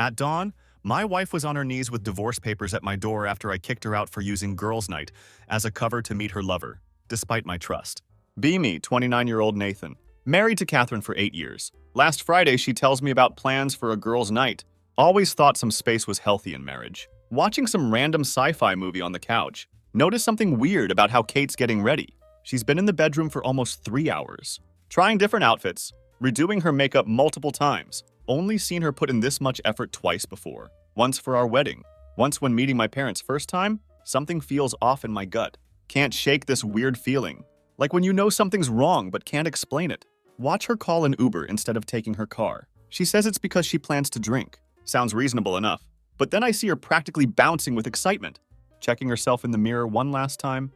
At dawn, my wife was on her knees with divorce papers at my door after I kicked her out for using girls' night as a cover to meet her lover, despite my trust. Be me, 29-year-old Nathan. Married to Catherine for 8 years. Last Friday, she tells me about plans for a girls' night. Always thought some space was healthy in marriage. Watching some random sci-fi movie on the couch. Notice something weird about how Kate's getting ready. She's been in the bedroom for almost 3 hours. Trying different outfits, redoing her makeup multiple times. Only seen her put in this much effort twice before. Once for our wedding. Once when meeting my parents first time, something feels off in my gut. Can't shake this weird feeling. Like when you know something's wrong but can't explain it. Watch her call an Uber instead of taking her car. She says it's because she plans to drink. Sounds reasonable enough. But then I see her practically bouncing with excitement. Checking herself in the mirror one last time.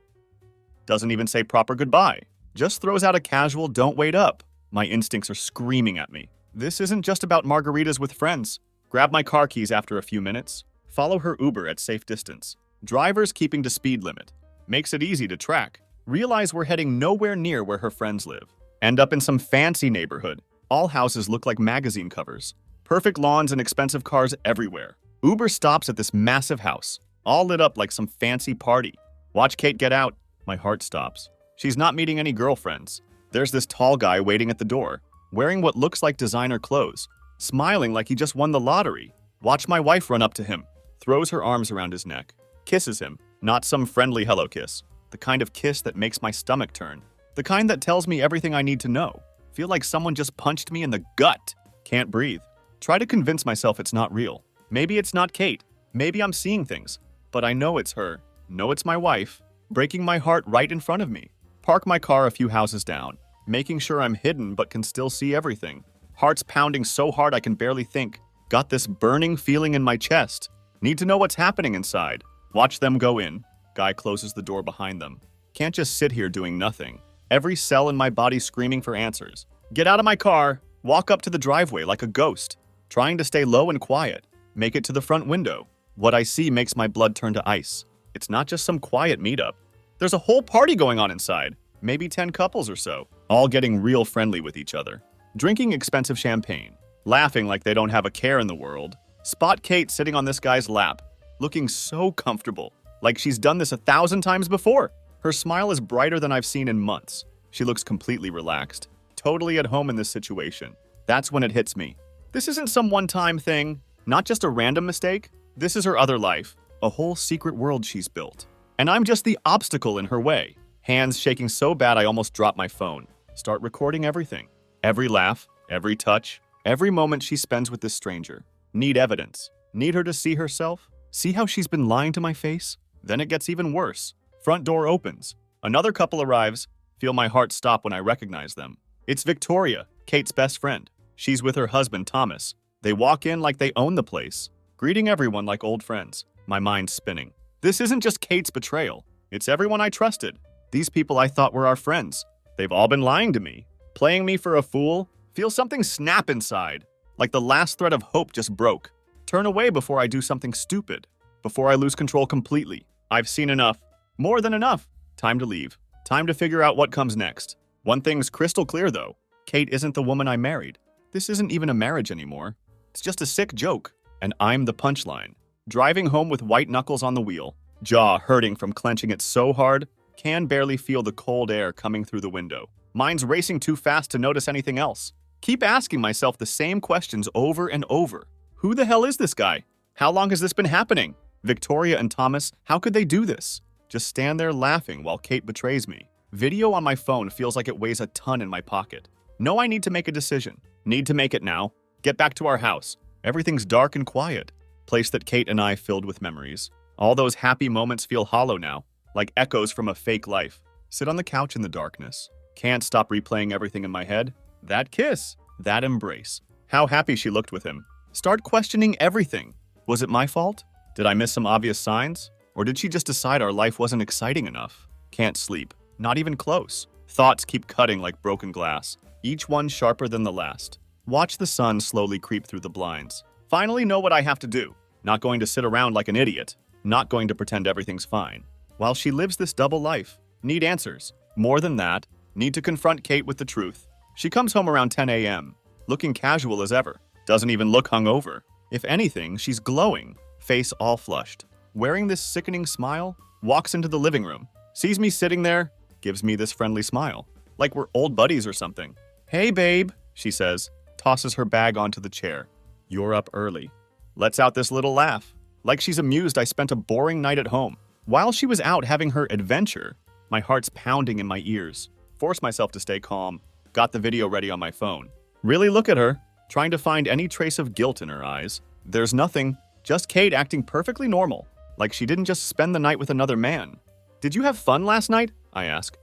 Doesn't even say proper goodbye. Just throws out a casual "don't wait up." My instincts are screaming at me. This isn't just about margaritas with friends. Grab my car keys after a few minutes. Follow her Uber at safe distance. Drivers keeping to speed limit. Makes it easy to track. Realize we're heading nowhere near where her friends live. End up in some fancy neighborhood. All houses look like magazine covers. Perfect lawns and expensive cars everywhere. Uber stops at this massive house, all lit up like some fancy party. Watch Kate get out. My heart stops. She's not meeting any girlfriends. There's this tall guy waiting at the door, wearing what looks like designer clothes, smiling like he just won the lottery. Watch my wife run up to him, throws her arms around his neck, kisses him. Not some friendly hello kiss. The kind of kiss that makes my stomach turn. The kind that tells me everything I need to know. Feel like someone just punched me in the gut. Can't breathe. Try to convince myself it's not real. Maybe it's not Kate. Maybe I'm seeing things. But I know it's her. Know it's my wife. Breaking my heart right in front of me. Park my car a few houses down. Making sure I'm hidden but can still see everything. Heart's pounding so hard I can barely think. Got this burning feeling in my chest. Need to know what's happening inside. Watch them go in. Guy closes the door behind them. Can't just sit here doing nothing. Every cell in my body screaming for answers. Get out of my car. Walk up to the driveway like a ghost. Trying to stay low and quiet. Make it to the front window. What I see makes my blood turn to ice. It's not just some quiet meetup. There's a whole party going on inside. Maybe 10 couples or so. All getting real friendly with each other. Drinking expensive champagne. Laughing like they don't have a care in the world. Spot Kate sitting on this guy's lap. Looking so comfortable. Like she's done this 1,000 times before. Her smile is brighter than I've seen in months. She looks completely relaxed. Totally at home in this situation. That's when it hits me. This isn't some one-time thing. Not just a random mistake. This is her other life. A whole secret world she's built. And I'm just the obstacle in her way. Hands shaking so bad I almost drop my phone. Start recording everything. Every laugh, every touch, every moment she spends with this stranger. Need evidence. Need her to see herself. See how she's been lying to my face? Then it gets even worse. Front door opens. Another couple arrives. Feel my heart stop when I recognize them. It's Victoria, Kate's best friend. She's with her husband, Thomas. They walk in like they own the place, greeting everyone like old friends. My mind's spinning. This isn't just Kate's betrayal. It's everyone I trusted. These people I thought were our friends. They've all been lying to me. Playing me for a fool. Feel something snap inside. Like the last thread of hope just broke. Turn away before I do something stupid. Before I lose control completely. I've seen enough. More than enough. Time to leave. Time to figure out what comes next. One thing's crystal clear though. Kate isn't the woman I married. This isn't even a marriage anymore. It's just a sick joke. And I'm the punchline. Driving home with white knuckles on the wheel. Jaw hurting from clenching it so hard. Can barely feel the cold air coming through the window. Mind's racing too fast to notice anything else. Keep asking myself the same questions over and over. Who the hell is this guy? How long has this been happening? Victoria and Thomas, how could they do this? Just stand there laughing while Kate betrays me. Video on my phone feels like it weighs a ton in my pocket. Know I need to make a decision. Need to make it now. Get back to our house. Everything's dark and quiet. Place that Kate and I filled with memories. All those happy moments feel hollow now, like echoes from a fake life. Sit on the couch in the darkness. Can't stop replaying everything in my head. That kiss. That embrace. How happy she looked with him. Start questioning everything. Was it my fault? Did I miss some obvious signs? Or did she just decide our life wasn't exciting enough? Can't sleep. Not even close. Thoughts keep cutting like broken glass, each one sharper than the last. Watch the sun slowly creep through the blinds. Finally know what I have to do. Not going to sit around like an idiot. Not going to pretend everything's fine. While she lives this double life, need answers. More than that, need to confront Kate with the truth. She comes home around 10 a.m., looking casual as ever. Doesn't even look hungover. If anything, she's glowing, face all flushed. Wearing this sickening smile, walks into the living room, sees me sitting there, gives me this friendly smile, like we're old buddies or something. "Hey, babe," she says, tosses her bag onto the chair. "You're up early." Lets out this little laugh, like she's amused I spent a boring night at home. While she was out having her adventure, my heart's pounding in my ears. Force myself to stay calm. Got the video ready on my phone. Really look at her, trying to find any trace of guilt in her eyes. There's nothing, just Kate acting perfectly normal, like she didn't just spend the night with another man. "Did you have fun last night?" I ask.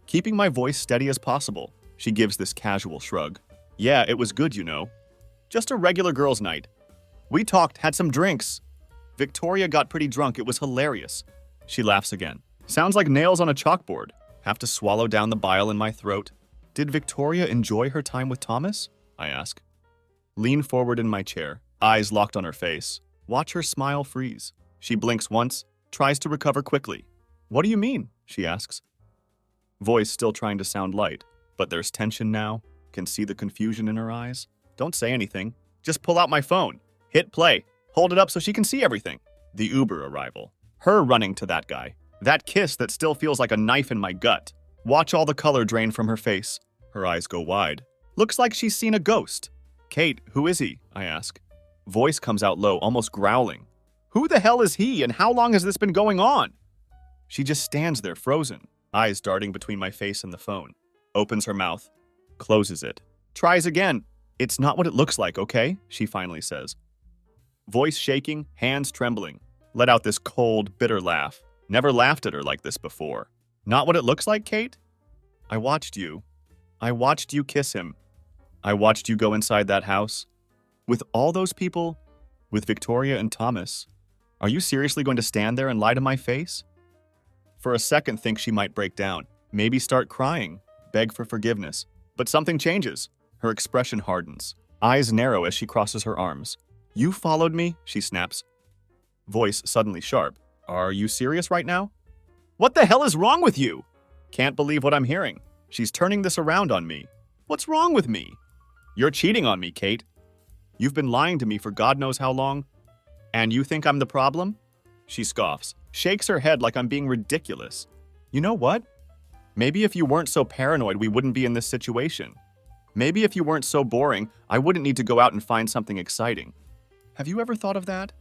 Keeping my voice steady as possible, she gives this casual shrug. "Yeah, it was good, you know. Just a regular girls' night. We talked, had some drinks. Victoria got pretty drunk, it was hilarious." She laughs again. Sounds like nails on a chalkboard. Have to swallow down the bile in my throat. "Did Victoria enjoy her time with Thomas?" I ask. Lean forward in my chair, eyes locked on her face. Watch her smile freeze. She blinks once, tries to recover quickly. "What do you mean?" she asks. Voice still trying to sound light, but there's tension now. Can see the confusion in her eyes. Don't say anything. Just pull out my phone. Hit play. Hold it up so she can see everything. The Uber arrival. Her running to that guy. That kiss that still feels like a knife in my gut. Watch all the color drain from her face. Her eyes go wide. Looks like she's seen a ghost. "Kate, who is he?" I ask. Voice comes out low, almost growling. "Who the hell is he, and how long has this been going on?" She just stands there frozen, eyes darting between my face and the phone. Opens her mouth, closes it. Tries again. "It's not what it looks like, okay?" she finally says. Voice shaking, hands trembling. Let out this cold, bitter laugh. Never laughed at her like this before. "Not what it looks like, Kate? I watched you. I watched you kiss him. I watched you go inside that house. With all those people, with Victoria and Thomas. Are you seriously going to stand there and lie to my face?" For a second, think she might break down. Maybe start crying, beg for forgiveness. But something changes. Her expression hardens. Eyes narrow as she crosses her arms. "You followed me?" she snaps. Voice suddenly sharp. "Are you serious right now?" "What the hell is wrong with you?" Can't believe what I'm hearing. She's turning this around on me. What's wrong with me? "You're cheating on me, Kate. You've been lying to me for God knows how long. And you think I'm the problem?" She scoffs, shakes her head like I'm being ridiculous. "You know what? Maybe if you weren't so paranoid, we wouldn't be in this situation. Maybe if you weren't so boring, I wouldn't need to go out and find something exciting. Have you ever thought of that?"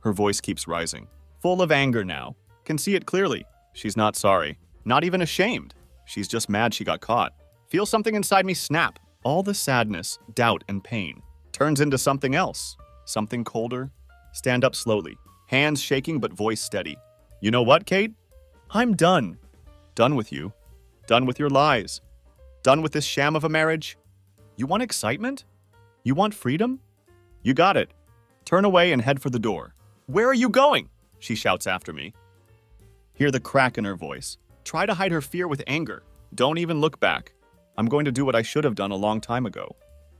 Her voice keeps rising, full of anger now. Can see it clearly. She's not sorry, not even ashamed. She's just mad she got caught. Feel something inside me snap. All the sadness, doubt, and pain turns into something else, something colder. Stand up slowly, hands shaking but voice steady. "You know what, Kate? I'm done. Done with you. Done with your lies. Done with this sham of a marriage. You want excitement? You want freedom? You got it. Turn away and head for the door." "Where are you going?" she shouts after me. Hear the crack in her voice. Try to hide her fear with anger. Don't even look back. I'm going to do what I should have done a long time ago.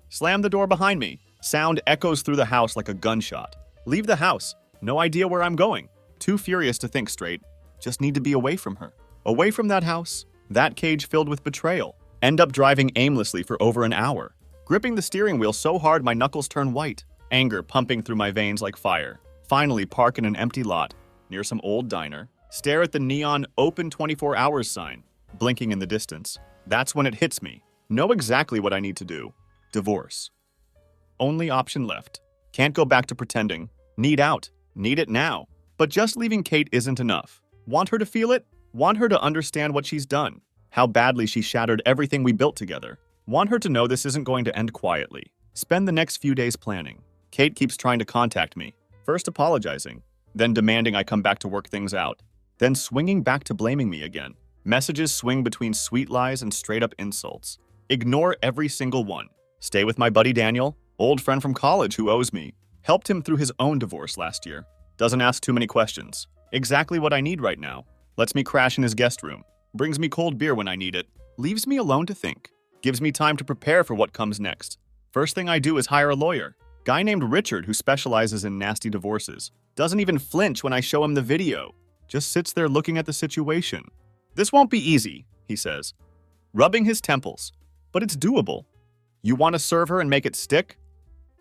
Slam the door behind me. Sound echoes through the house like a gunshot. Leave the house. No idea where I'm going. Too furious to think straight. Just need to be away from her. Away from that house. That cage filled with betrayal. End up driving aimlessly for over an hour. Gripping the steering wheel so hard my knuckles turn white. Anger pumping through my veins like fire. Finally park in an empty lot, near some old diner. Stare at the neon open 24 hours sign, blinking in the distance. That's when it hits me. Know exactly what I need to do. Divorce. Only option left. Can't go back to pretending. Need out. Need it now. But just leaving Kate isn't enough. Want her to feel it? Want her to understand what she's done. How badly she shattered everything we built together. Want her to know this isn't going to end quietly. Spend the next few days planning. Kate keeps trying to contact me. First apologizing, then demanding I come back to work things out. Then swinging back to blaming me again. Messages swing between sweet lies and straight-up insults. Ignore every single one. Stay with my buddy Daniel, old friend from college who owes me. Helped him through his own divorce last year. Doesn't ask too many questions. Exactly what I need right now. Lets me crash in his guest room. Brings me cold beer when I need it. Leaves me alone to think. Gives me time to prepare for what comes next. First thing I do is hire a lawyer. Guy named Richard who specializes in nasty divorces. Doesn't even flinch when I show him the video. Just sits there looking at the situation. "This won't be easy," he says, rubbing his temples. "But it's doable. You want to serve her and make it stick?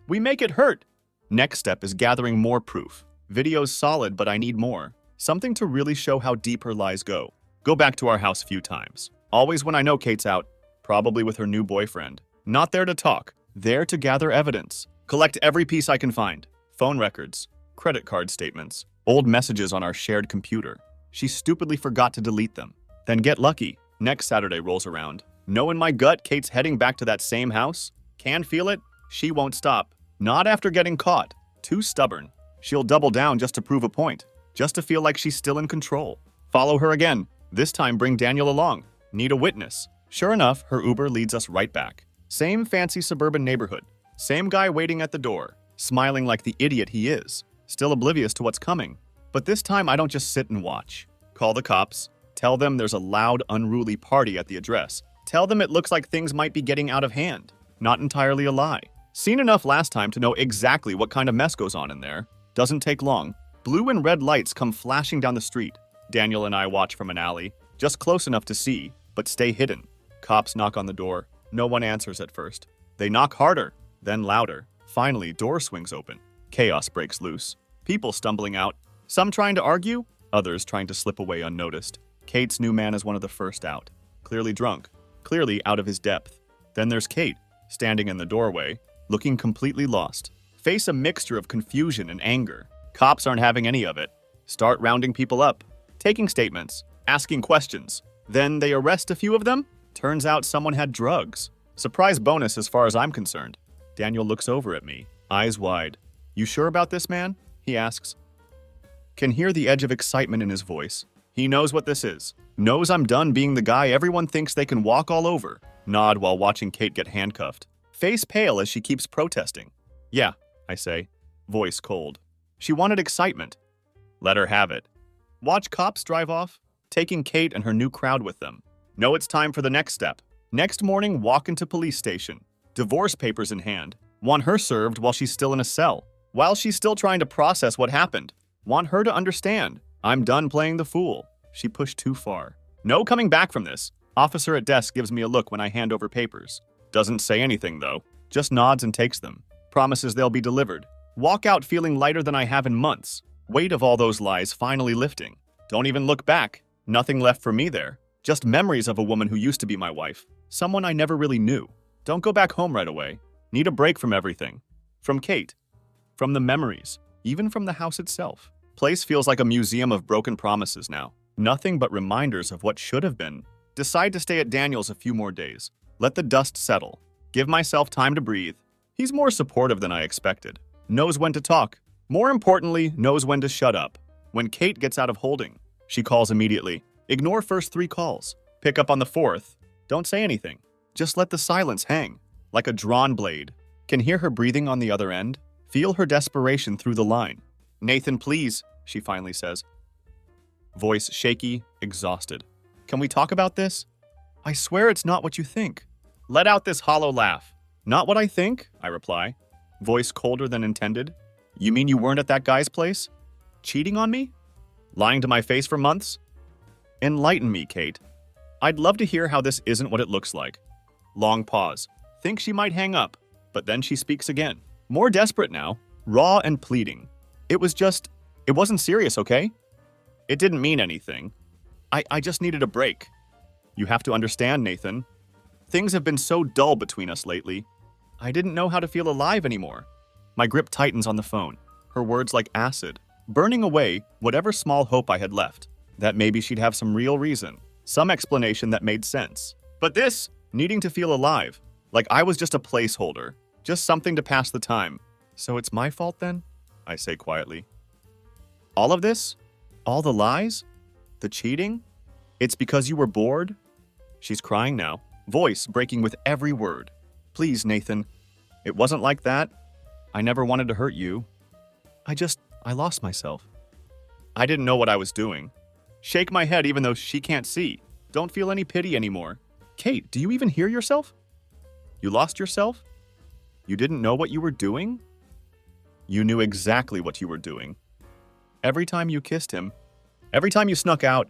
We make it hurt. Next step is gathering more proof. Video's solid, but I need more. Something to really show how deep her lies go. Go back to our house a few times. Always when I know Kate's out, probably with her new boyfriend. Not there to talk, there to gather evidence. Collect every piece I can find. Phone records, credit card statements, old messages on our shared computer. She stupidly forgot to delete them. Then get lucky. Next Saturday rolls around. Know in my gut Kate's heading back to that same house? Can feel it? She won't stop. Not after getting caught. Too stubborn. She'll double down just to prove a point. Just to feel like she's still in control. Follow her again. This time bring Daniel along. Need a witness. Sure enough, her Uber leads us right back. Same fancy suburban neighborhood. Same guy waiting at the door, smiling like the idiot he is. Still oblivious to what's coming. But this time I don't just sit and watch. Call the cops. Tell them there's a loud, unruly party at the address. Tell them it looks like things might be getting out of hand. Not entirely a lie. Seen enough last time to know exactly what kind of mess goes on in there. Doesn't take long. Blue and red lights come flashing down the street. Daniel and I watch from an alley, just close enough to see, but stay hidden. Cops knock on the door. No one answers at first. They knock harder, then louder. Finally, door swings open. Chaos breaks loose. People stumbling out. Some trying to argue, others trying to slip away unnoticed. Kate's new man is one of the first out. Clearly drunk. Clearly out of his depth. Then there's Kate, standing in the doorway, looking completely lost. Face a mixture of confusion and anger. Cops aren't having any of it. Start rounding people up, taking statements, asking questions. Then they arrest a few of them. Turns out someone had drugs. Surprise bonus as far as I'm concerned. Daniel looks over at me, eyes wide. You sure about this, man? He asks. Can hear the edge of excitement in his voice. He knows what this is. Knows I'm done being the guy everyone thinks they can walk all over. Nod while watching Kate get handcuffed. Face pale as she keeps protesting. Yeah, I say, voice cold. She wanted excitement. Let her have it. Watch cops drive off, taking Kate and her new crowd with them. Know it's time for the next step. Next morning, walk into police station. Divorce papers in hand. Want her served while she's still in a cell. While she's still trying to process what happened. Want her to understand. I'm done playing the fool. She pushed too far. No coming back from this. Officer at desk gives me a look when I hand over papers. Doesn't say anything, though. Just nods and takes them. Promises they'll be delivered. Walk out feeling lighter than I have in months. Weight of all those lies finally lifting. Don't even look back. Nothing left for me there. Just memories of a woman who used to be my wife. Someone I never really knew. Don't go back home right away. Need a break from everything. From Kate. From the memories. Even from the house itself. Place feels like a museum of broken promises now. Nothing but reminders of what should have been. Decide to stay at Daniel's a few more days. Let the dust settle. Give myself time to breathe. He's more supportive than I expected. Knows when to talk. More importantly, knows when to shut up. When Kate gets out of holding, she calls immediately. Ignore first 3 calls. Pick up on the 4th. Don't say anything. Just let the silence hang. Like a drawn blade. Can hear her breathing on the other end. Feel her desperation through the line. Nathan, please, she finally says. Voice shaky, exhausted. Can we talk about this? I swear it's not what you think. Let out this hollow laugh. Not what I think, I reply. Voice colder than intended. You mean you weren't at that guy's place? Cheating on me? Lying to my face for months? Enlighten me, Kate. I'd love to hear how this isn't what it looks like. Long pause. Think she might hang up, but then she speaks again. More desperate now, raw and pleading. It wasn't serious, okay? It didn't mean anything. I just needed a break. You have to understand, Nathan. Things have been so dull between us lately. I didn't know how to feel alive anymore. My grip tightens on the phone, her words like acid, burning away whatever small hope I had left. That maybe she'd have some real reason, some explanation that made sense. But this, needing to feel alive, like I was just a placeholder, just something to pass the time. So it's my fault then? I say quietly. All of this? All the lies? The cheating? It's because you were bored? She's crying now, voice breaking with every word. Please, Nathan. It wasn't like that. I never wanted to hurt you. I lost myself. I didn't know what I was doing. Shake my head even though she can't see. Don't feel any pity anymore. Kate, do you even hear yourself? You lost yourself? You didn't know what you were doing? You knew exactly what you were doing. Every time you kissed him, every time you snuck out,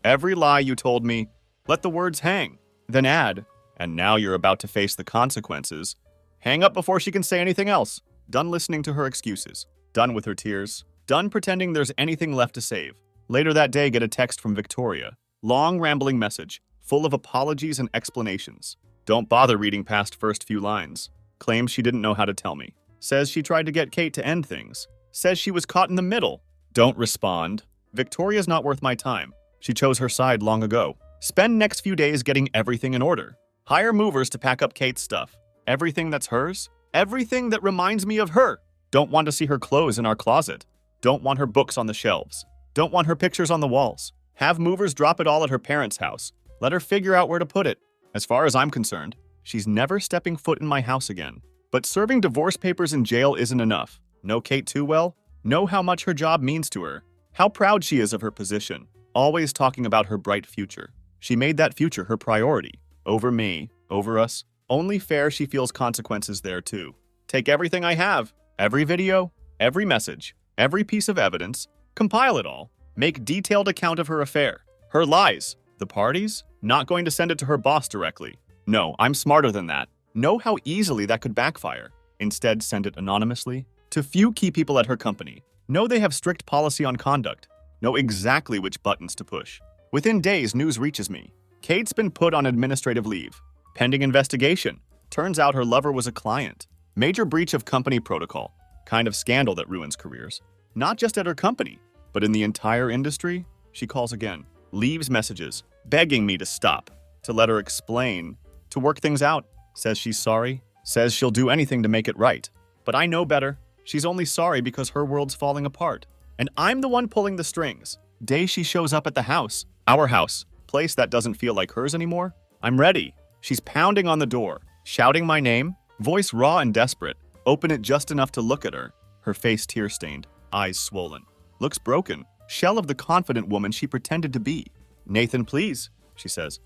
every lie you told me, let the words hang, then add, and now you're about to face the consequences. Hang up before she can say anything else. Done listening to her excuses. Done with her tears. Done pretending there's anything left to save. Later that day, get a text from Victoria. Long, rambling message, full of apologies and explanations. Don't bother reading past first few lines. Claims she didn't know how to tell me. Says she tried to get Kate to end things. Says she was caught in the middle. Don't respond. Victoria's not worth my time. She chose her side long ago. Spend next few days getting everything in order. Hire movers to pack up Kate's stuff. Everything that's hers. Everything that reminds me of her. Don't want to see her clothes in our closet. Don't want her books on the shelves. Don't want her pictures on the walls. Have movers drop it all at her parents' house. Let her figure out where to put it. As far as I'm concerned, she's never stepping foot in my house again. But serving divorce papers in jail isn't enough. Know Kate too well? Know how much her job means to her. How proud she is of her position. Always talking about her bright future. She made that future her priority. Over me, over us. Only fair she feels consequences there too. Take everything I have. Every video, every message, every piece of evidence. Compile it all. Make detailed account of her affair. Her lies. The parties? Not going to send it to her boss directly. No, I'm smarter than that. Know how easily that could backfire. Instead, send it anonymously to few key people at her company. Know they have strict policy on conduct. Know exactly which buttons to push. Within days, news reaches me. Kate's been put on administrative leave. Pending investigation. Turns out her lover was a client. Major breach of company protocol. Kind of scandal that ruins careers. Not just at her company, but in the entire industry. She calls again. Leaves messages, begging me to stop. To let her explain. To work things out. Says she's sorry. Says she'll do anything to make it right. But I know better. She's only sorry because her world's falling apart. And I'm the one pulling the strings. Day she shows up at the house. Our house. Place that doesn't feel like hers anymore. I'm ready. She's pounding on the door. Shouting my name. Voice raw and desperate. Open it just enough to look at her. Her face tear-stained. Eyes swollen. Looks broken. Shell of the confident woman she pretended to be. Nathan, please, she says.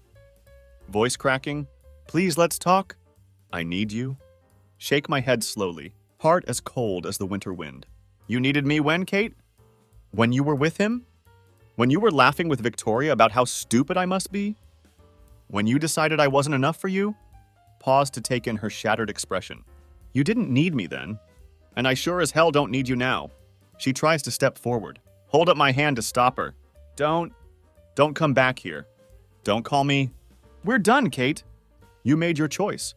Voice cracking. Please, let's talk. I need you. Shake my head slowly. Heart as cold as the winter wind. You needed me when, Kate? When you were with him? When you were laughing with Victoria about how stupid I must be? When you decided I wasn't enough for you? Pause to take in her shattered expression. You didn't need me then. And I sure as hell don't need you now. She tries to step forward. Hold up my hand to stop her. Don't come back here. Don't call me. We're done, Kate. You made your choice.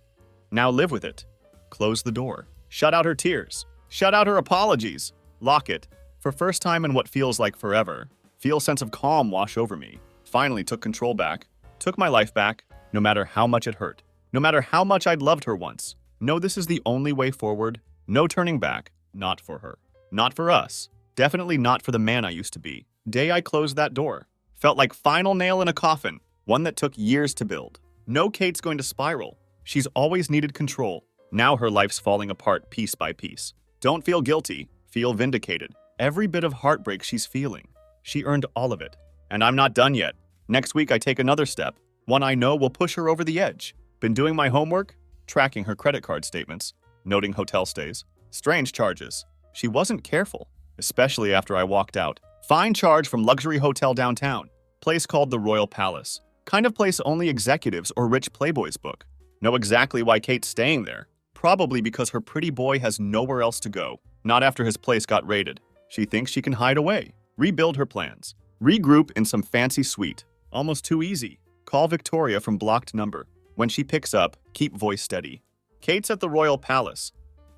Now live with it. Close the door. Shut out her tears. Shut out her apologies. Lock it. For first time in what feels like forever, feel sense of calm wash over me. Finally took control back. Took my life back, no matter how much it hurt. No matter how much I'd loved her once. No, this is the only way forward. No turning back. Not for her. Not for us. Definitely not for the man I used to be. Day I closed that door. Felt like final nail in a coffin. One that took years to build. No, Kate's going to spiral. She's always needed control. Now her life's falling apart piece by piece. Don't feel guilty. Feel vindicated. Every bit of heartbreak she's feeling. She earned all of it. And I'm not done yet. Next week I take another step. One I know will push her over the edge. Been doing my homework. Tracking her credit card statements. Noting hotel stays. Strange charges. She wasn't careful. Especially after I walked out. Fine charge from luxury hotel downtown. Place called the Royal Palace. Kind of place only executives or rich playboys book. Know exactly why Kate's staying there. Probably because her pretty boy has nowhere else to go. Not after his place got raided. She thinks she can hide away. Rebuild her plans. Regroup in some fancy suite. Almost too easy. Call Victoria from blocked number. When she picks up, keep voice steady. Kate's at the Royal Palace.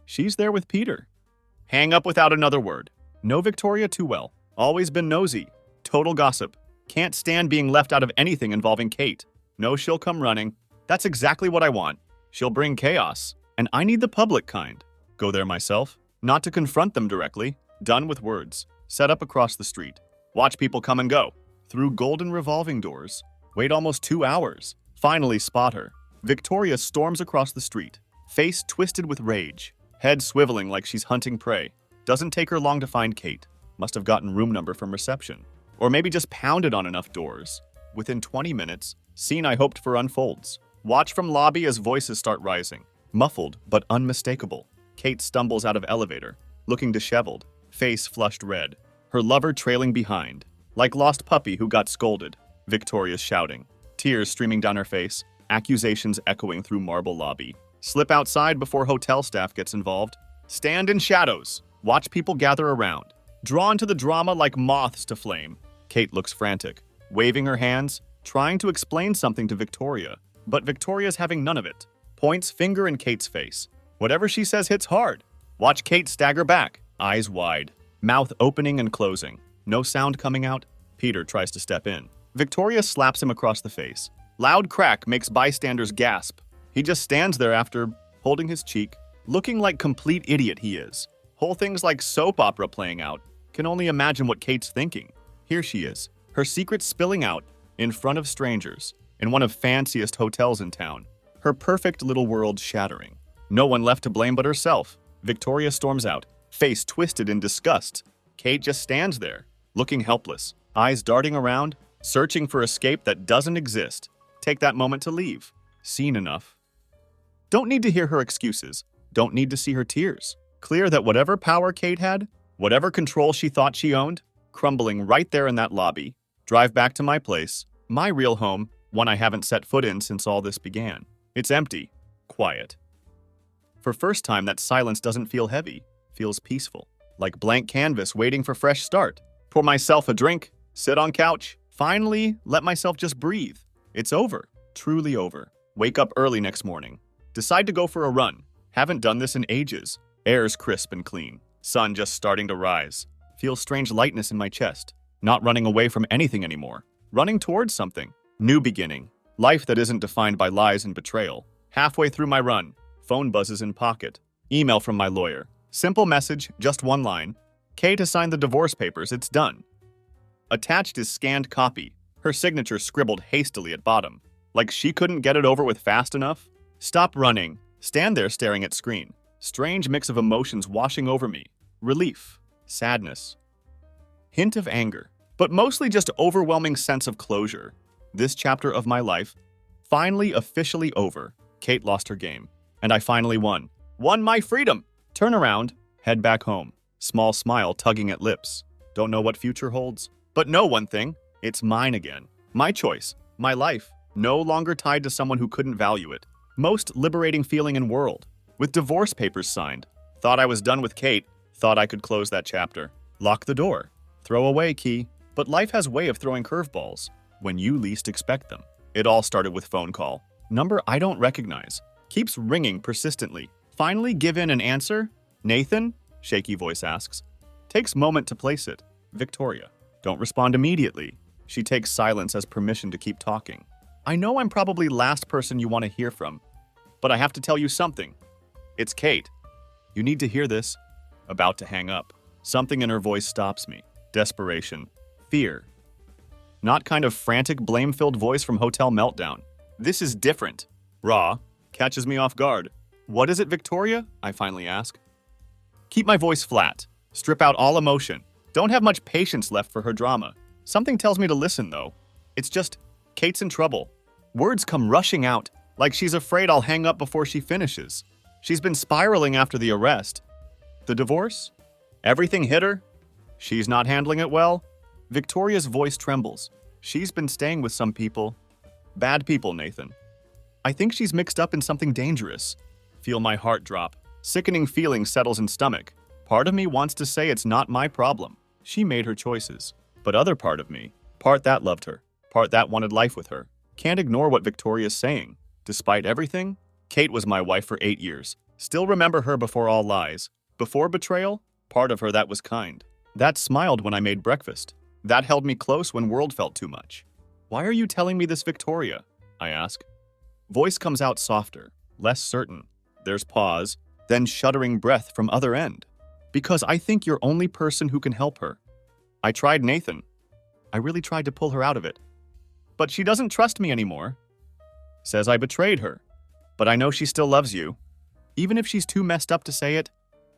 She's there with Peter. Hang up without another word. Know Victoria too well. Always been nosy. Total gossip. Can't stand being left out of anything involving Kate. Know she'll come running. That's exactly what I want. She'll bring chaos. And I need the public kind. Go there myself. Not to confront them directly. Done with words. Set up across the street. Watch people come and go. Through golden revolving doors. Wait almost 2 hours. Finally spot her. Victoria storms across the street. Face twisted with rage. Head swiveling like she's hunting prey. Doesn't take her long to find Kate. Must have gotten room number from reception. Or maybe just pounded on enough doors. Within 20 minutes, scene I hoped for unfolds. Watch from lobby as voices start rising. Muffled, but unmistakable. Kate stumbles out of elevator, looking disheveled, face flushed red. Her lover trailing behind. Like lost puppy who got scolded. Victoria's shouting. Tears streaming down her face. Accusations echoing through marble lobby. Slip outside before hotel staff gets involved. Stand in shadows. Watch people gather around. Drawn to the drama like moths to flame. Kate looks frantic, waving her hands, trying to explain something to Victoria. But Victoria's having none of it. Points finger in Kate's face. Whatever she says hits hard. Watch Kate stagger back, eyes wide, mouth opening and closing. No sound coming out. Peter tries to step in. Victoria slaps him across the face. Loud crack makes bystanders gasp. He just stands there after holding his cheek, looking like complete idiot he is. Whole thing's like soap opera playing out. Can only imagine what Kate's thinking. Here she is, her secrets spilling out in front of strangers in one of fanciest hotels in town. Her perfect little world shattering. No one left to blame but herself. Victoria storms out, face twisted in disgust. Kate just stands there, looking helpless, eyes darting around, searching for escape that doesn't exist. Take that moment to leave. Seen enough. Don't need to hear her excuses. Don't need to see her tears. Clear that whatever power Kate had, whatever control she thought she owned, crumbling right there in that lobby. Drive back to my place, my real home, one I haven't set foot in since all this began. It's empty, quiet. For first time, that silence doesn't feel heavy, feels peaceful. Like blank canvas waiting for fresh start. Pour myself a drink, sit on couch, finally let myself just breathe. It's over, truly over. Wake up early next morning. Decide to go for a run. Haven't done this in ages. Air's crisp and clean. Sun just starting to rise. Feel strange lightness in my chest. Not running away from anything anymore. Running towards something. New beginning. Life that isn't defined by lies and betrayal. Halfway through my run. Phone buzzes in pocket. Email from my lawyer. Simple message, just one line. Kate has signed the divorce papers, it's done. Attached is scanned copy. Her signature scribbled hastily at bottom. Like she couldn't get it over with fast enough. Stop running. Stand there staring at screen. Strange mix of emotions washing over me. Relief. Sadness. Hint of anger. But mostly just overwhelming sense of closure. This chapter of my life, finally officially over. Kate lost her game. And I finally won. Won my freedom! Turn around, head back home. Small smile tugging at lips. Don't know what future holds. But know one thing, it's mine again. My choice, my life, no longer tied to someone who couldn't value it. Most liberating feeling in world. With divorce papers signed. Thought I was done with Kate. Thought I could close that chapter. Lock the door. Throw away key. But life has a way of throwing curveballs when you least expect them. It all started with phone call. Number I don't recognize. Keeps ringing persistently. Finally give in an answer. Nathan? Shaky voice asks. Takes moment to place it. Victoria. Don't respond immediately. She takes silence as permission to keep talking. I know I'm probably last person you want to hear from, but I have to tell you something. It's Kate. You need to hear this. About to hang up. Something in her voice stops me. Desperation. Fear. Not kind of frantic, blame-filled voice from Hotel Meltdown. This is different. Raw. Catches me off guard. What is it, Victoria? I finally ask. Keep my voice flat. Strip out all emotion. Don't have much patience left for her drama. Something tells me to listen, though. It's just, Kate's in trouble. Words come rushing out, like she's afraid I'll hang up before she finishes. She's been spiraling after the arrest. The divorce? Everything hit her? She's not handling it well? Victoria's voice trembles. She's been staying with some people. Bad people, Nathan. I think she's mixed up in something dangerous. Feel my heart drop. Sickening feeling settles in stomach. Part of me wants to say it's not my problem. She made her choices. But other part of me, part that loved her, part that wanted life with her, can't ignore what Victoria's saying. Despite everything, Kate was my wife for 8 years. Still remember her before all lies. Before betrayal, part of her that was kind. That smiled when I made breakfast. That held me close when world felt too much. Why are you telling me this, Victoria? I ask. Voice comes out softer, less certain. There's pause, then shuddering breath from other end. Because I think you're only person who can help her. I tried Nathan. I really tried to pull her out of it. But she doesn't trust me anymore. Says I betrayed her. But I know she still loves you. Even if she's too messed up to say it,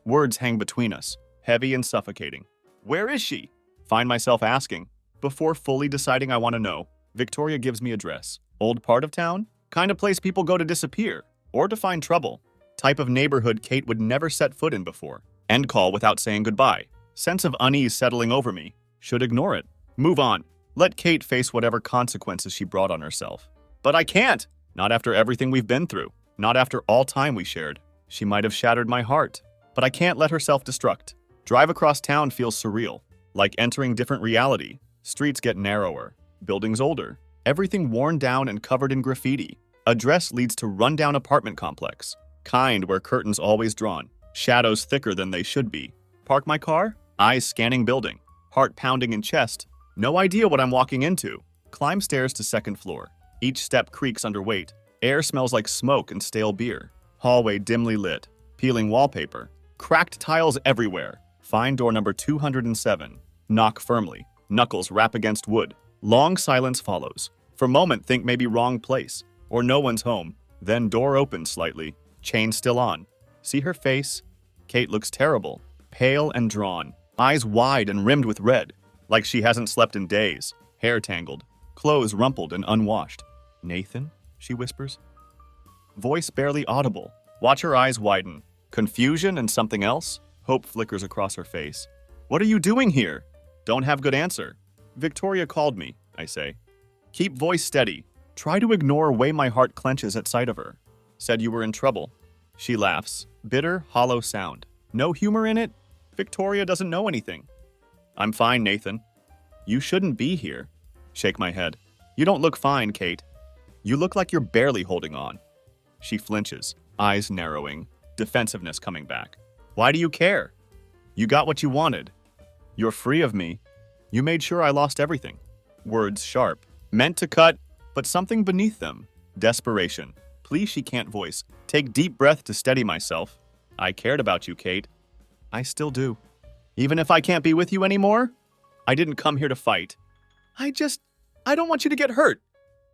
words hang between us, heavy and suffocating. Where is she? Find myself asking. Before fully deciding I want to know, Victoria gives me address. Old part of town? Kind of place people go to disappear or to find trouble. Type of neighborhood Kate would never set foot in before. End call without saying goodbye. Sense of unease settling over me. Should ignore it. Move on. Let Kate face whatever consequences she brought on herself. But I can't! Not after everything we've been through. Not after all time we shared. She might have shattered my heart. but I can't let her self-destruct. Drive across town feels surreal, like entering different reality. Streets get narrower, buildings older, everything worn down and covered in graffiti. Address leads to rundown apartment complex, kind where curtains always drawn, shadows thicker than they should be. Park my car, eyes scanning building, heart pounding in chest, no idea what I'm walking into. Climb stairs to second floor. Each step creaks under weight. Air smells like smoke and stale beer. Hallway dimly lit, peeling wallpaper, cracked tiles everywhere. Find door number 207. Knock firmly. Knuckles rap against wood. Long silence follows. For a moment, think maybe wrong place, or no one's home. Then door opens slightly. Chain still on. See her face? Kate looks terrible. Pale and drawn. Eyes wide and rimmed with red, like she hasn't slept in days. Hair tangled. Clothes rumpled and unwashed. Nathan? She whispers. Voice barely audible. Watch her eyes widen. Confusion and something else? Hope flickers across her face. What are you doing here? Don't have good answer. Victoria called me, I say. Keep voice steady. Try to ignore way my heart clenches at sight of her. Said you were in trouble. She laughs. Bitter, hollow sound. No humor in it? Victoria doesn't know anything. I'm fine, Nathan. You shouldn't be here. Shake my head. You don't look fine, Kate. You look like you're barely holding on. She flinches, eyes narrowing, defensiveness coming back. Why do you care? You got what you wanted. You're free of me. You made sure I lost everything. Words sharp, meant to cut, but something beneath them. Desperation. Please, she can't voice. Take deep breath to steady myself. I cared about you, Kate. I still do. Even if I can't be with you anymore? I didn't come here to fight. I don't want you to get hurt.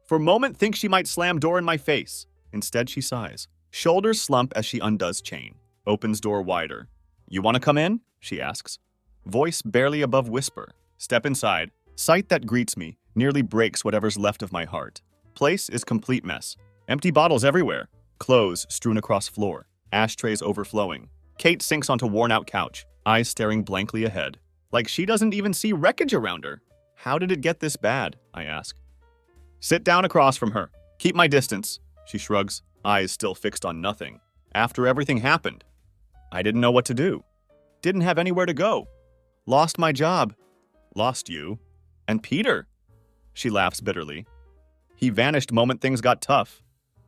For a moment, think she might slam door in my face. Instead, she sighs. Shoulders slump as she undoes chain. Opens door wider. You want to come in? She asks. Voice barely above whisper. Step inside. Sight that greets me nearly breaks whatever's left of my heart. Place is complete mess. Empty bottles everywhere. Clothes strewn across floor. Ashtrays overflowing. Kate sinks onto worn-out couch, eyes staring blankly ahead. Like she doesn't even see wreckage around her. How did it get this bad? I ask. Sit down across from her. Keep my distance. She shrugs, eyes still fixed on nothing. After everything happened, I didn't know what to do. Didn't have anywhere to go. Lost my job. Lost you. And Peter. She laughs bitterly. He vanished moment things got tough.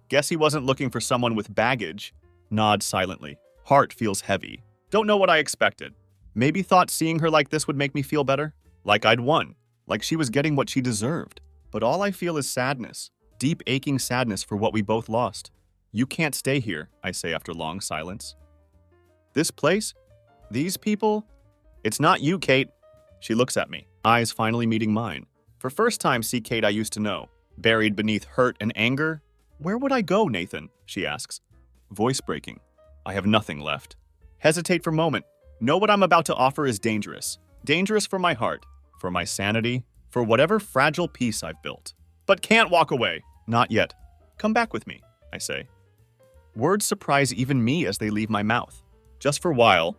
Guess he wasn't looking for someone with baggage. Nods silently. Heart feels heavy. Don't know what I expected. Maybe thought seeing her like this would make me feel better. Like I'd won. Like she was getting what she deserved. But all I feel is sadness. Deep aching sadness for what we both lost. You can't stay here, I say after long silence. This place? These people? It's not you, Kate. She looks at me, eyes finally meeting mine. For first time see Kate I used to know. Buried beneath hurt and anger. Where would I go, Nathan? She asks. Voice breaking. I have nothing left. Hesitate for a moment. Know what I'm about to offer is dangerous. Dangerous for my heart, for my sanity, for whatever fragile peace I've built. But can't walk away. Not yet. Come back with me, I say. Words surprise even me as they leave my mouth. Just for a while.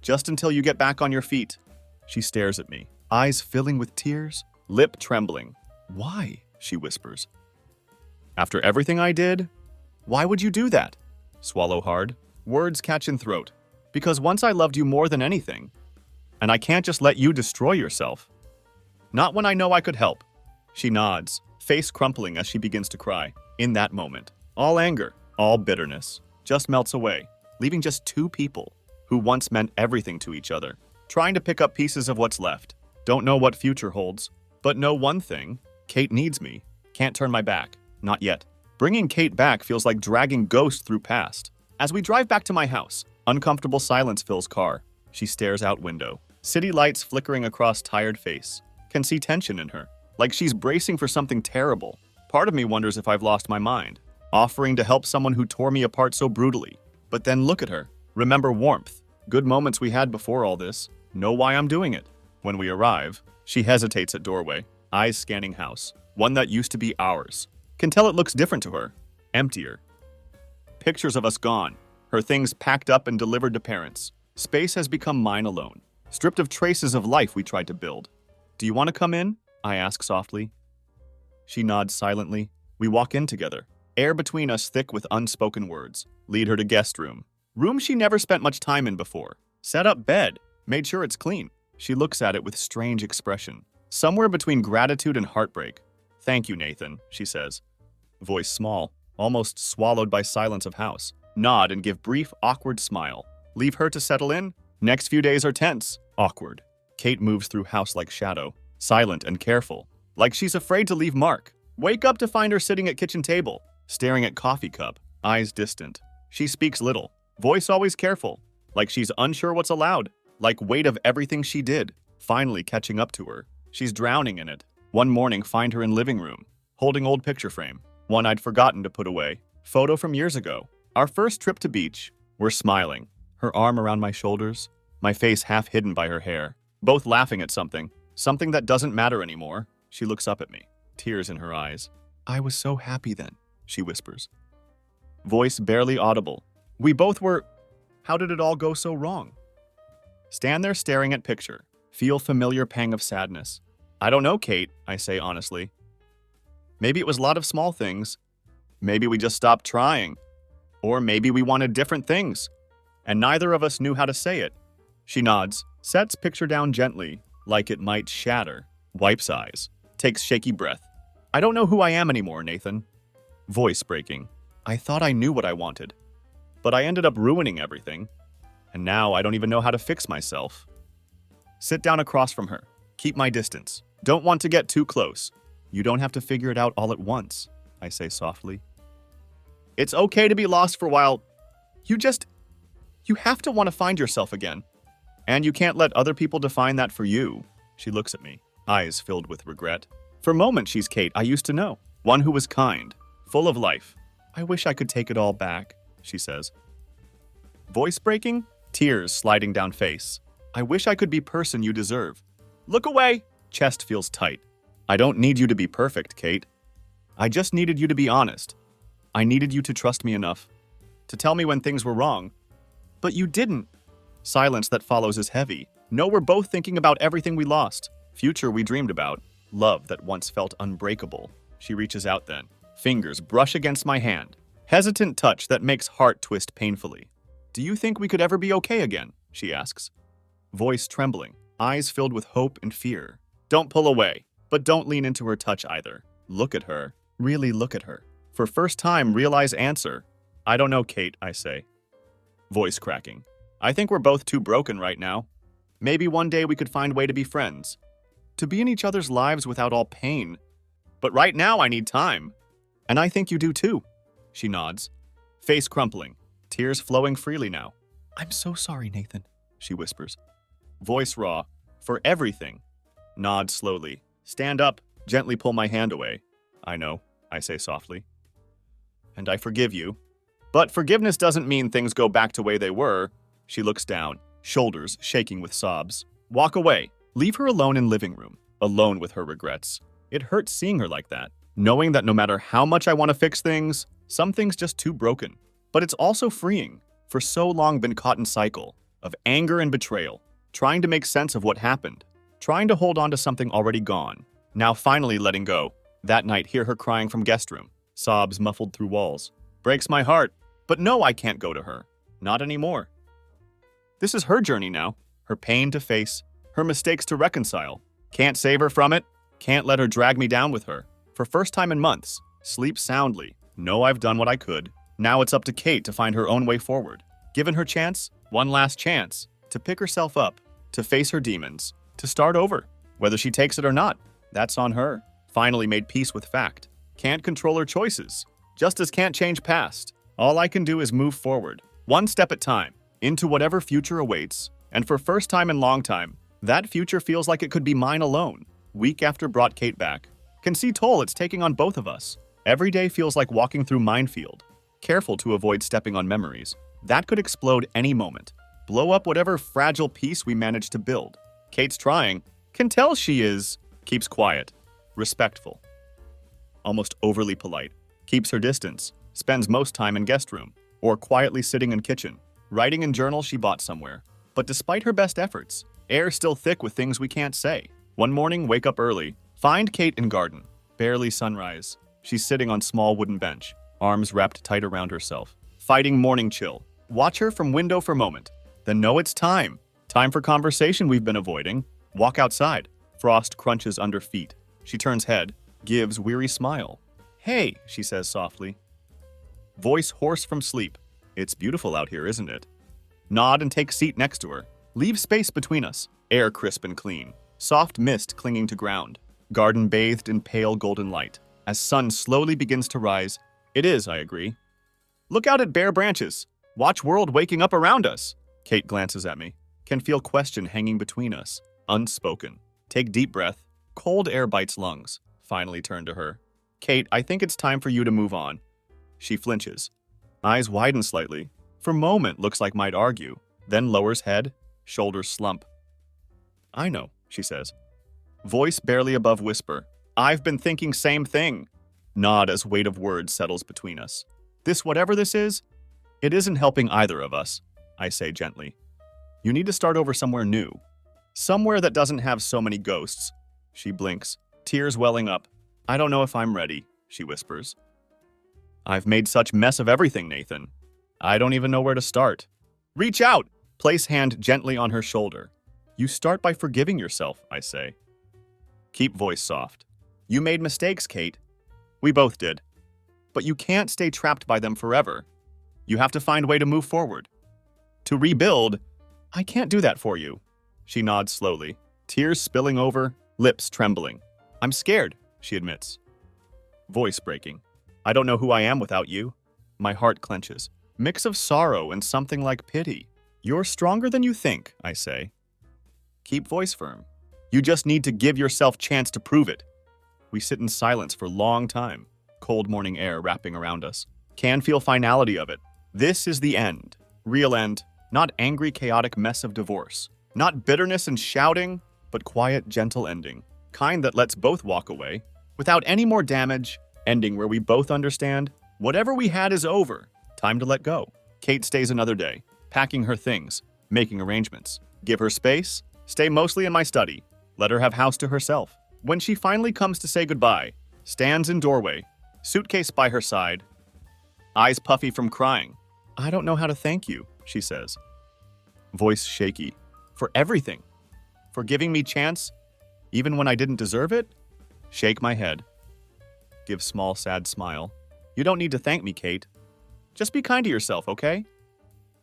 Just until you get back on your feet. She stares at me, eyes filling with tears, lip trembling. Why? She whispers. After everything I did? Why would you do that? Swallow hard. Words catch in throat. Because once I loved you more than anything. And I can't just let you destroy yourself. Not when I know I could help. She nods, face crumpling as she begins to cry. In that moment, all anger, all bitterness, just melts away, leaving just two people who once meant everything to each other, trying to pick up pieces of what's left. Don't know what future holds, but know one thing. Kate needs me. Can't turn my back. Not yet. Bringing Kate back feels like dragging ghosts through past. As we drive back to my house, uncomfortable silence fills car. She stares out window. City lights flickering across tired face. Can see tension in her, like she's bracing for something terrible. Part of me wonders if I've lost my mind, offering to help someone who tore me apart so brutally. But then look at her. Remember warmth. Good moments we had before all this. Know why I'm doing it. When we arrive, she hesitates at doorway, eyes scanning house. One that used to be ours. Can tell it looks different to her. Emptier. Pictures of us gone. Her things packed up and delivered to parents. Space has become mine alone. Stripped of traces of life we tried to build. Do you want to come in? I ask softly. She nods silently. We walk in together. Air between us thick with unspoken words. Lead her to guest room. Room she never spent much time in before. Set up bed. Made sure it's clean. She looks at it with strange expression. Somewhere between gratitude and heartbreak. Thank you, Nathan, she says. Voice small, almost swallowed by silence of house. Nod and give brief, awkward smile. Leave her to settle in? Next few days are tense. Awkward. Kate moves through house like shadow. Silent and careful. Like she's afraid to leave mark. Wake up to find her sitting at kitchen table. Staring at coffee cup. Eyes distant. She speaks little. Voice always careful. Like she's unsure what's allowed. Like weight of everything she did. Finally catching up to her. She's drowning in it. One morning find her in living room. Holding old picture frame. One I'd forgotten to put away. Photo from years ago. Our first trip to beach. We're smiling. Her arm around my shoulders. My face half hidden by her hair. Both laughing at something. Something that doesn't matter anymore. She looks up at me. Tears in her eyes. I was so happy then, she whispers. Voice barely audible. We both were... How did it all go so wrong? Stand there staring at picture. Feel familiar pang of sadness. I don't know, Kate, I say honestly. Maybe it was a lot of small things. Maybe we just stopped trying. Or maybe we wanted different things. And neither of us knew how to say it. She nods, sets picture down gently, like it might shatter. Wipes eyes. Takes shaky breath. I don't know who I am anymore, Nathan. Voice breaking. I thought I knew what I wanted. But I ended up ruining everything. And now I don't even know how to fix myself. Sit down across from her. Keep my distance. Don't want to get too close. You don't have to figure it out all at once, I say softly. It's okay to be lost for a while. You have to want to find yourself again. And you can't let other people define that for you. She looks at me, eyes filled with regret. For moments, she's Kate I used to know. One who was kind, full of life. I wish I could take it all back, she says. Voice breaking, tears sliding down face. I wish I could be person you deserve. Look away! Chest feels tight. I don't need you to be perfect, Kate. I just needed you to be honest. I needed you to trust me enough. To tell me when things were wrong. But you didn't. Silence that follows is heavy. No, we're both thinking about everything we lost. Future we dreamed about. Love that once felt unbreakable. She reaches out then. Fingers brush against my hand. Hesitant touch that makes heart twist painfully. Do you think we could ever be okay again? She asks. Voice trembling. Eyes filled with hope and fear. Don't pull away, but don't lean into her touch either. Look at her. Really look at her. For first time, realize answer. I don't know, Kate, I say. Voice cracking. I think we're both too broken right now. Maybe one day we could find a way to be friends. To be in each other's lives without all pain. But right now I need time. And I think you do too. She nods. Face crumpling. Tears flowing freely now. I'm so sorry, Nathan, she whispers. Voice raw. For everything. Nod slowly. Stand up. Gently pull my hand away. I know, I say softly. And I forgive you. But forgiveness doesn't mean things go back to the way they were. She looks down, shoulders shaking with sobs. Walk away. Leave her alone in living room, alone with her regrets. It hurts seeing her like that, knowing that no matter how much I want to fix things, some things just too broken. But it's also freeing. For so long been caught in cycle of anger and betrayal, trying to make sense of what happened, trying to hold on to something already gone. Now finally letting go. That night hear her crying from guest room, sobs muffled through walls. Breaks my heart, but no, I can't go to her. Not anymore. This is her journey now, her pain to face, her mistakes to reconcile. Can't save her from it, can't let her drag me down with her. For first time in months, sleep soundly. Know I've done what I could. Now it's up to Kate to find her own way forward. Given her chance, one last chance, to pick herself up, to face her demons, to start over. Whether she takes it or not, that's on her. Finally made peace with fact. Can't control her choices. Just as can't change past. All I can do is move forward, one step at time, into whatever future awaits. And for first time in long time, that future feels like it could be mine alone. Week after brought Kate back. Can see toll it's taking on both of us. Every day feels like walking through minefield. Careful to avoid stepping on memories. That could explode any moment. Blow up whatever fragile piece we managed to build. Kate's trying. Can tell she is. Keeps quiet. Respectful. Almost overly polite. Keeps her distance. Spends most time in guest room. Or quietly sitting in kitchen. Writing in journal she bought somewhere. But despite her best efforts, air still thick with things we can't say. One morning, wake up early. Find Kate in garden. Barely sunrise. She's sitting on small wooden bench. Arms wrapped tight around herself. Fighting morning chill. Watch her from window for moment. Then know it's time. Time for conversation we've been avoiding. Walk outside. Frost crunches under feet. She turns head, gives weary smile. Hey, she says softly. Voice hoarse from sleep. It's beautiful out here, isn't it? Nod and take seat next to her. Leave space between us. Air crisp and clean. Soft mist clinging to ground. Garden bathed in pale golden light. As sun slowly begins to rise, it is, I agree. Look out at bare branches. Watch world waking up around us. Kate glances at me. Can feel question hanging between us. Unspoken. Take deep breath. Cold air bites lungs. Finally turn to her. Kate, I think it's time for you to move on. She flinches. Eyes widen slightly. For a moment looks like might argue. Then lowers head. Shoulders slump. I know, she says. Voice barely above whisper. I've been thinking same thing. Nod as weight of words settles between us. This whatever this is, it isn't helping either of us, I say gently. You need to start over somewhere new. Somewhere that doesn't have so many ghosts. She blinks, tears welling up. I don't know if I'm ready, she whispers. I've made such mess of everything, Nathan. I don't even know where to start. Reach out! Place hand gently on her shoulder. You start by forgiving yourself, I say. Keep voice soft. You made mistakes, Kate. We both did. But you can't stay trapped by them forever. You have to find a way to move forward. To rebuild, I can't do that for you. She nods slowly, tears spilling over, lips trembling. I'm scared, she admits. Voice breaking. I don't know who I am without you. My heart clenches. Mix of sorrow and something like pity. You're stronger than you think, I say. Keep voice firm. You just need to give yourself chance to prove it. We sit in silence for a long time. Cold morning air wrapping around us. Can feel finality of it. This is the end. Real end. Not angry, chaotic mess of divorce. Not bitterness and shouting, but quiet, gentle ending. Kind that lets both walk away. Without any more damage. Ending where we both understand. Whatever we had is over. Time to let go. Kate stays another day. Packing her things. Making arrangements. Give her space. Stay mostly in my study. Let her have house to herself. When she finally comes to say goodbye, stands in doorway. Suitcase by her side. Eyes puffy from crying. I don't know how to thank you, she says. Voice shaky. For everything. For giving me chance, even when I didn't deserve it? Shake my head. Give small, sad smile. You don't need to thank me, Kate. Just be kind to yourself, okay?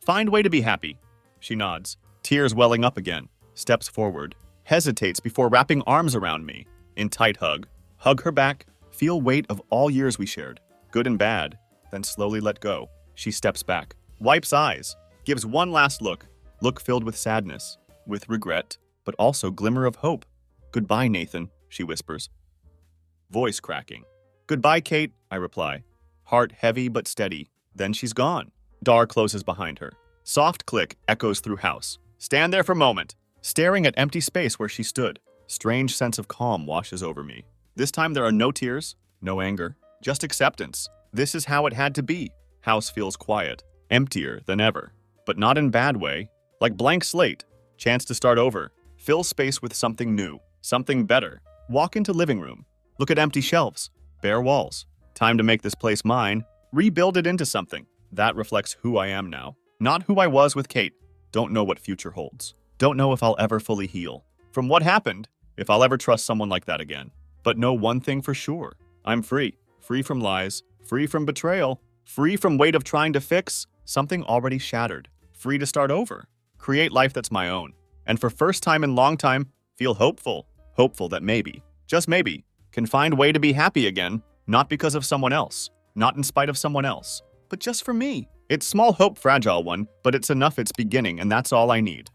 Find way to be happy. She nods, tears welling up again. Steps forward. Hesitates before wrapping arms around me. In tight hug. Hug her back. Feel weight of all years we shared. Good and bad. Then slowly let go. She steps back. Wipes eyes. Gives one last look. Look filled with sadness. With regret. But also glimmer of hope. Goodbye, Nathan, she whispers. Voice cracking. Goodbye, Kate, I reply. Heart heavy but steady. Then she's gone. Door closes behind her. Soft click echoes through house. Stand there for a moment. Staring at empty space where she stood. Strange sense of calm washes over me. This time there are no tears, no anger, just acceptance. This is how it had to be. House feels quiet, emptier than ever. But not in bad way. Like blank slate. Chance to start over. Fill space with something new. Something better. Walk into living room. Look at empty shelves. Bare walls. Time to make this place mine. Rebuild it into something. That reflects who I am now. Not who I was with Kate. Don't know what future holds. Don't know if I'll ever fully heal. From what happened, if I'll ever trust someone like that again. But know one thing for sure. I'm free. Free from lies. Free from betrayal. Free from weight of trying to fix something already shattered. Free to start over. Create life that's my own. And for first time in long time, feel hopeful. Hopeful that maybe, just maybe, can find way to be happy again. Not because of someone else. Not in spite of someone else. But just for me. It's small hope, fragile one, but it's enough it's beginning, and that's all I need.